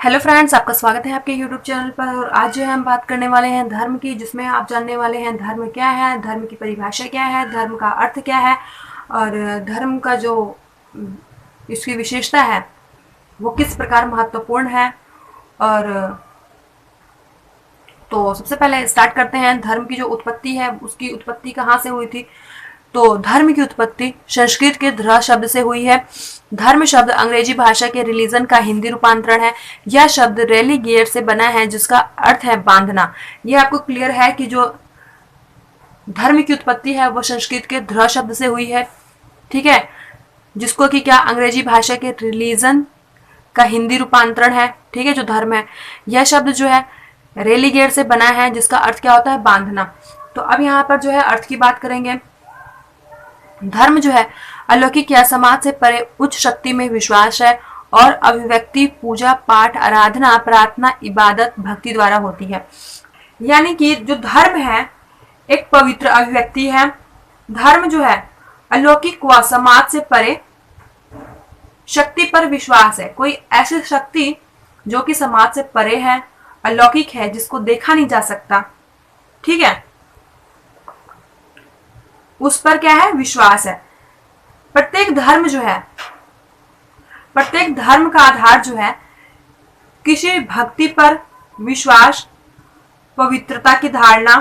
Hello friends, आपका स्वागत है आपके यूट्यूब चैनल पर। और आज जो है हम बात करने वाले हैं धर्म की, जिसमें आप जानने वाले हैं धर्म क्या है, धर्म की परिभाषा क्या है, धर्म का अर्थ क्या है और धर्म का जो इसकी विशेषता है वो किस प्रकार महत्वपूर्ण है। और तो सबसे पहले स्टार्ट करते हैं धर्म की जो उत्पत्ति है, उसकी उत्पत्ति कहाँ से हुई थी। तो धर्म की उत्पत्ति संस्कृत के ध्र शब्द से हुई है। धर्म शब्द अंग्रेजी भाषा के रिलीजन का हिंदी रूपांतरण है। यह शब्द रेलीगेट से बना है, जिसका अर्थ है बांधना। यह आपको क्लियर है कि जो धर्म की उत्पत्ति है वो संस्कृत के ध्र शब्द से हुई है, ठीक है, जिसको कि क्या अंग्रेजी भाषा के रिलीजन का हिंदी रूपांतरण है, ठीक है, जो धर्म है। यह शब्द जो है रेलीगेट से बना है, जिसका अर्थ क्या होता है, बांधना। तो अब यहाँ पर जो है अर्थ की बात करेंगे। धर्म जो है अलौकिक या समाज से परे उच्च शक्ति में विश्वास है और अभिव्यक्ति पूजा पाठ आराधना प्रार्थना इबादत भक्ति द्वारा होती है। यानी कि जो धर्म है एक पवित्र अभिव्यक्ति है। धर्म जो है अलौकिक व समाज से परे शक्ति पर विश्वास है। कोई ऐसी शक्ति जो कि समाज से परे है, अलौकिक है, जिसको देखा नहीं जा सकता, ठीक है, उस पर क्या है, विश्वास है। प्रत्येक धर्म जो है, प्रत्येक धर्म का आधार जो है किसी भक्ति पर विश्वास, पवित्रता की धारणा,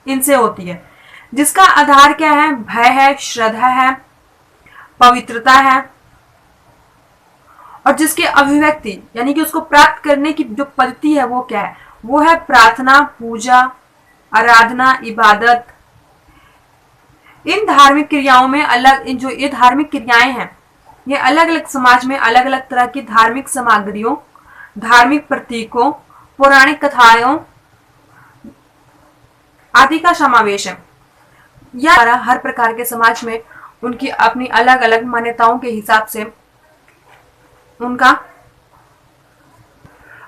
इनसे होती है। जिसका आधार क्या है, भय है, श्रद्धा है, पवित्रता है। और जिसकी अभिव्यक्ति यानी कि उसको प्राप्त करने की जो पद्धति है वो क्या है, वो है प्रार्थना, पूजा, आराधना, इबादत। इन धार्मिक क्रियाओं में इन जो ये धार्मिक क्रियाएं हैं, ये अलग अलग समाज में अलग अलग तरह की धार्मिक सामग्रियों, धार्मिक प्रतीकों, पौराणिक कथाओं आदि का समावेश है। या हर प्रकार के समाज में उनकी अपनी अलग अलग मान्यताओं के हिसाब से उनका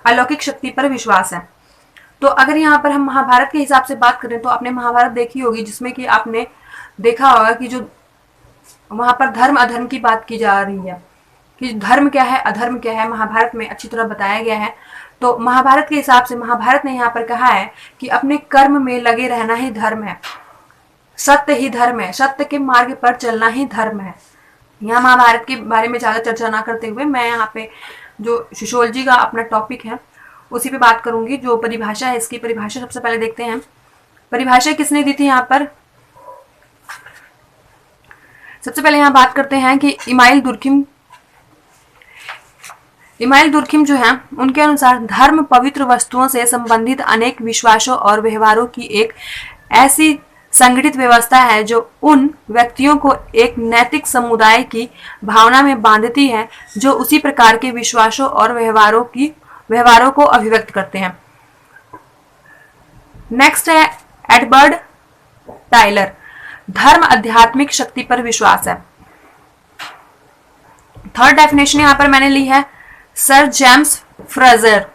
अलौकिक शक्ति पर विश्वास है। तो अगर यहाँ पर हम महाभारत के हिसाब से बात करें तो आपने महाभारत देखी होगी, जिसमें कि आपने देखा होगा कि जो वहां पर धर्म अधर्म की बात की जा रही है कि धर्म क्या है अधर्म क्या है, महाभारत में अच्छी तरह बताया गया है। तो महाभारत के हिसाब से महाभारत ने यहाँ पर कहा है कि अपने कर्म में लगे रहना ही धर्म है, सत्य ही धर्म है, सत्य के मार्ग पर चलना ही धर्म है। यहाँ महाभारत के बारे में ज्यादा चर्चा ना करते हुए मैं यहाँ पे जो सोशियोलॉजी का अपना टॉपिक है उसी पे बात करूंगी। जो परिभाषा है, इसकी परिभाषा सबसे पहले देखते हैं। परिभाषा किसने दी थी यहाँ पर, सबसे पहले यहाँ बात करते हैं कि इमाइल दुर्खिम जो है, उनके अनुसार धर्म पवित्र वस्तुओं से संबंधित अनेक विश्वासों और व्यवहारों की एक ऐसी संगठित व्यवस्था है जो उन व्यक्तियों को एक नैतिक समुदाय की भावना में बांधती है, जो उसी प्रकार के विश्वासों और व्यवहारों को अभिव्यक्त करते हैं। नेक्स्ट है एडवर्ड टाइलर, धर्म आध्यात्मिक शक्ति पर विश्वास है। थर्ड डेफिनेशन यहां पर मैंने ली है सर जेम्स फ्रेजर,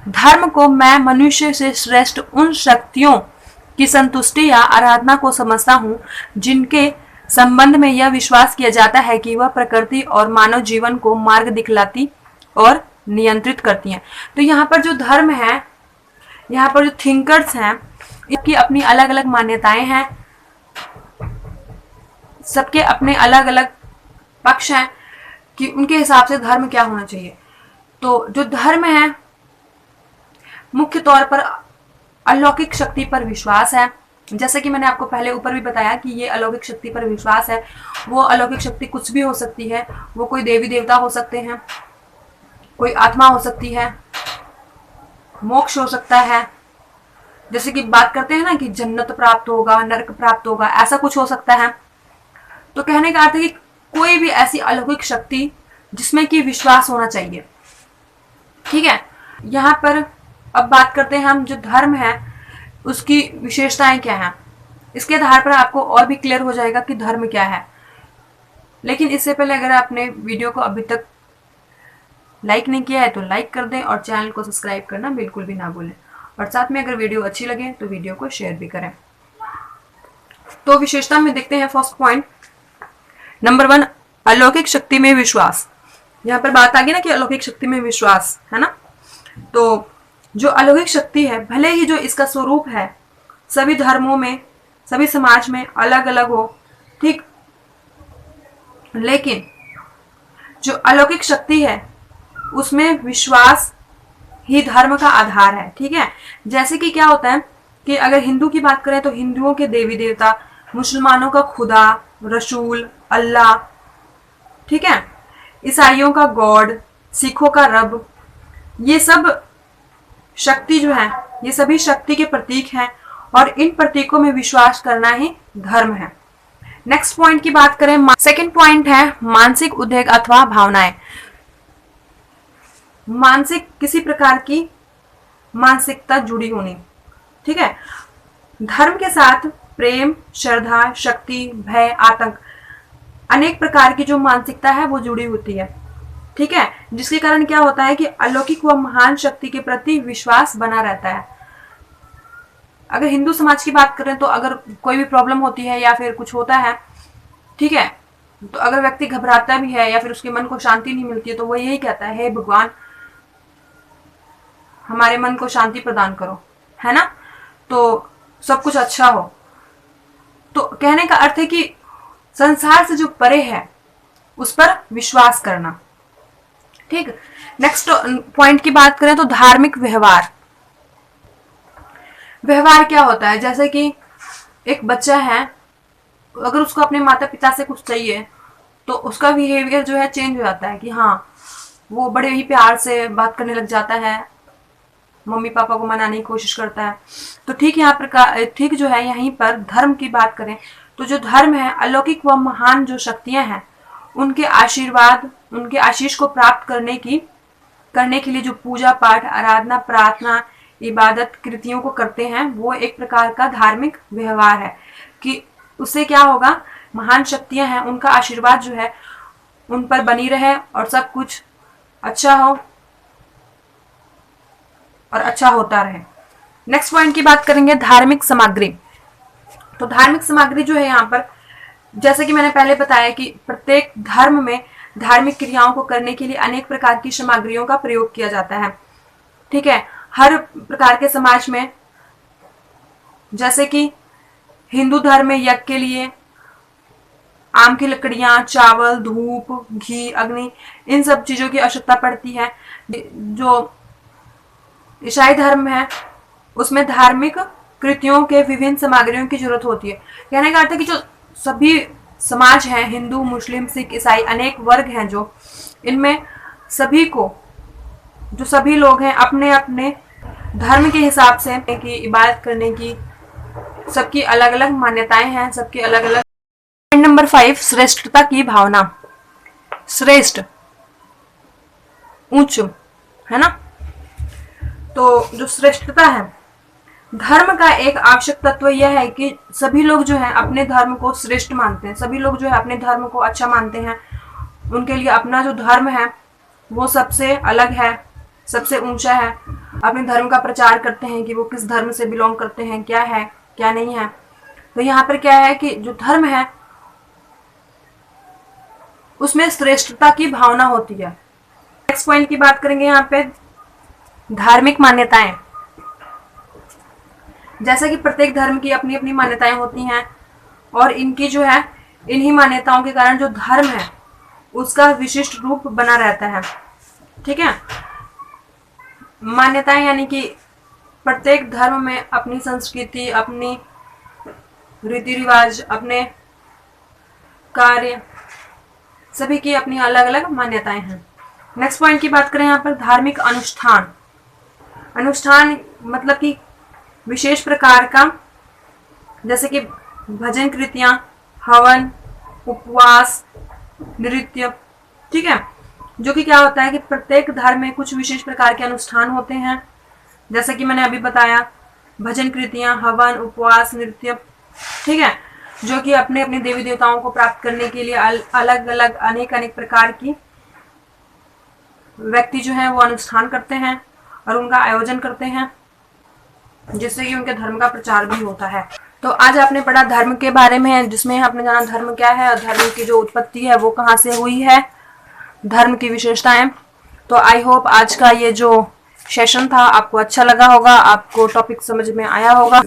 धर्म को मैं मनुष्य से श्रेष्ठ उन शक्तियों की संतुष्टि या आराधना को समझता हूं जिनके संबंध में यह विश्वास किया जाता है कि वह प्रकृति और मानव जीवन को मार्ग दिखलाती और नियंत्रित करती हैं। तो यहाँ पर जो धर्म है, यहाँ पर जो थिंकर्स हैं, इनकी अपनी अलग अलग मान्यताएं हैं, सबके अपने अलग अलग पक्ष हैं कि उनके हिसाब से धर्म क्या होना चाहिए। तो जो धर्म है मुख्य तौर पर अलौकिक शक्ति पर विश्वास है। जैसे कि मैंने आपको पहले ऊपर भी बताया कि ये अलौकिक शक्ति पर विश्वास है। वो अलौकिक शक्ति कुछ भी हो सकती है, वो कोई देवी देवता हो सकते हैं, कोई आत्मा हो सकती है, मोक्ष हो सकता है, जैसे कि बात करते हैं ना कि जन्नत प्राप्त होगा, नरक प्राप्त होगा, ऐसा कुछ हो सकता है। तो कहने का अर्थ है कि कोई भी ऐसी अलौकिक शक्ति जिसमें कि विश्वास होना चाहिए, ठीक है। यहाँ पर अब बात करते हैं हम जो धर्म है उसकी विशेषताएं क्या हैं। इसके आधार पर आपको और भी क्लियर हो जाएगा कि धर्म क्या है। लेकिन इससे पहले अगर आपने वीडियो को अभी तक लाइक नहीं किया है तो लाइक कर दें और चैनल को सब्सक्राइब करना बिल्कुल भी ना भूलें। और साथ में अगर वीडियो अच्छी लगे तो वीडियो को शेयर भी करें। तो विशेषता में देखते हैं फर्स्ट पॉइंट, नंबर 1, अलौकिक शक्ति में विश्वास। यहाँ पर बात आ गई ना कि अलौकिक शक्ति में विश्वास, है ना। तो जो अलौकिक शक्ति है, भले ही जो इसका स्वरूप है सभी धर्मों में, सभी समाज में अलग अलग हो, ठीक, लेकिन जो अलौकिक शक्ति है उसमें विश्वास ही धर्म का आधार है, ठीक है। जैसे कि क्या होता है कि अगर हिंदू की बात करें तो हिंदुओं के देवी देवता, मुसलमानों का खुदा, रसूल, अल्लाह, ठीक है, ईसाइयों का गॉड, सिखों का रब, ये सब शक्ति जो है ये सभी शक्ति के प्रतीक हैं और इन प्रतीकों में विश्वास करना ही धर्म है। नेक्स्ट पॉइंट की बात करें, सेकंड पॉइंट है मानसिक उद्वेग अथवा भावनाएं। मानसिक, किसी प्रकार की मानसिकता जुड़ी होनी, ठीक है। धर्म के साथ प्रेम, श्रद्धा, शक्ति, भय, आतंक, अनेक प्रकार की जो मानसिकता है वो जुड़ी होती है, ठीक है, जिसके कारण क्या होता है कि अलौकिक व महान शक्ति के प्रति विश्वास बना रहता है। अगर हिंदू समाज की बात करें तो अगर कोई भी प्रॉब्लम होती है या फिर कुछ होता है, ठीक है, तो अगर व्यक्ति घबराता भी है या फिर उसके मन को शांति नहीं मिलती है तो वो यही कहता है, हे भगवान हमारे मन को शांति प्रदान करो, है ना, तो सब कुछ अच्छा हो। तो कहने का अर्थ है कि संसार से जो परे है उस पर विश्वास करना, ठीक। नेक्स्ट पॉइंट की बात करें तो धार्मिक व्यवहार। व्यवहार क्या होता है, जैसे कि एक बच्चा है, अगर उसको अपने माता पिता से कुछ चाहिए तो उसका बिहेवियर जो है चेंज हो जाता है कि हाँ वो बड़े ही प्यार से बात करने लग जाता है, मम्मी पापा को मनाने की कोशिश करता है। तो ठीक यहाँ पर ठीक जो है यहीं पर धर्म की बात करें तो जो धर्म है, अलौकिक व महान जो शक्तियां हैं उनके आशीर्वाद, उनके आशीष को प्राप्त करने के लिए जो पूजा पाठ, आराधना, प्रार्थना, इबादत कृतियों को करते हैं वो एक प्रकार का धार्मिक व्यवहार है कि उससे क्या होगा, महान शक्तियां हैं उनका आशीर्वाद जो है उन पर बनी रहे और सब कुछ अच्छा हो और अच्छा होता रहे। नेक्स्ट पॉइंट की बात करेंगे धार्मिक सामग्री। तो धार्मिक सामग्री जो है यहाँ पर, जैसे कि मैंने पहले बताया कि प्रत्येक धर्म में धार्मिक क्रियाओं को करने के लिए अनेक प्रकार की सामग्रियों का प्रयोग किया जाता है, ठीक है। हर प्रकार के समाज में, जैसे कि हिंदू धर्म में यज्ञ के लिए आम की लकड़ियां, चावल, धूप, घी, अग्नि, इन सब चीजों की आवश्यकता पड़ती है। जो ईसाई धर्म है उसमें धार्मिक कृतियों के विभिन्न सामग्रियों की जरूरत होती है। कहने का अर्थ है कि जो सभी समाज हैं, हिंदू, मुस्लिम, सिख, ईसाई, अनेक वर्ग हैं जो, इनमें सभी को, जो सभी लोग हैं अपने अपने धर्म के हिसाब से की इबादत करने की सबकी अलग अलग मान्यताएं हैं, सबकी अलग अलग। पॉइंट नंबर 5, श्रेष्ठता की भावना। श्रेष्ठ, उच्च, है ना। तो जो श्रेष्ठता है, धर्म का एक आवश्यक तत्व यह है कि सभी लोग जो है अपने धर्म को श्रेष्ठ मानते हैं, सभी लोग जो है अपने धर्म को अच्छा मानते हैं। उनके लिए अपना जो धर्म है वो सबसे अलग है, सबसे ऊंचा है। अपने धर्म का प्रचार करते हैं कि वो किस धर्म से बिलोंग करते हैं, क्या है क्या नहीं है। तो यहाँ पर क्या है कि जो धर्म है उसमें श्रेष्ठता की भावना होती है। नेक्स्ट पॉइंट की बात करेंगे यहाँ पे धार्मिक मान्यताएं। जैसा कि प्रत्येक धर्म की अपनी अपनी मान्यताएं होती हैं और इनकी जो है, इन्हीं मान्यताओं के कारण जो धर्म है उसका विशिष्ट रूप बना रहता है, ठीक है। मान्यताएं यानी कि प्रत्येक धर्म में अपनी संस्कृति, अपनी रीति रिवाज, अपने कार्य, सभी की अपनी अलग अलग मान्यताएं हैं। नेक्स्ट पॉइंट की बात करें यहाँ पर धार्मिक अनुष्ठान। अनुष्ठान मतलब कि विशेष प्रकार का, जैसे कि भजन कृतियां, हवन, उपवास, नृत्य, ठीक है, जो कि क्या होता है कि प्रत्येक धर्म में कुछ विशेष प्रकार के अनुष्ठान होते हैं। जैसे कि मैंने अभी बताया, भजन कृतियां, हवन, उपवास, नृत्य, ठीक है, जो कि अपने अपने देवी देवताओं को प्राप्त करने के लिए अलग अलग अनेक अनेक प्रकार की व्यक्ति जो है वो अनुष्ठान करते हैं और उनका आयोजन करते हैं, जिससे कि उनके धर्म का प्रचार भी होता है। तो आज आपने पढ़ा धर्म के बारे में, जिसमें आपने जाना धर्म क्या है और धर्म की जो उत्पत्ति है वो कहाँ से हुई है। धर्म की विशेषताएं। तो आई होप आज का ये जो सेशन था आपको अच्छा लगा होगा, आपको टॉपिक समझ में आया होगा।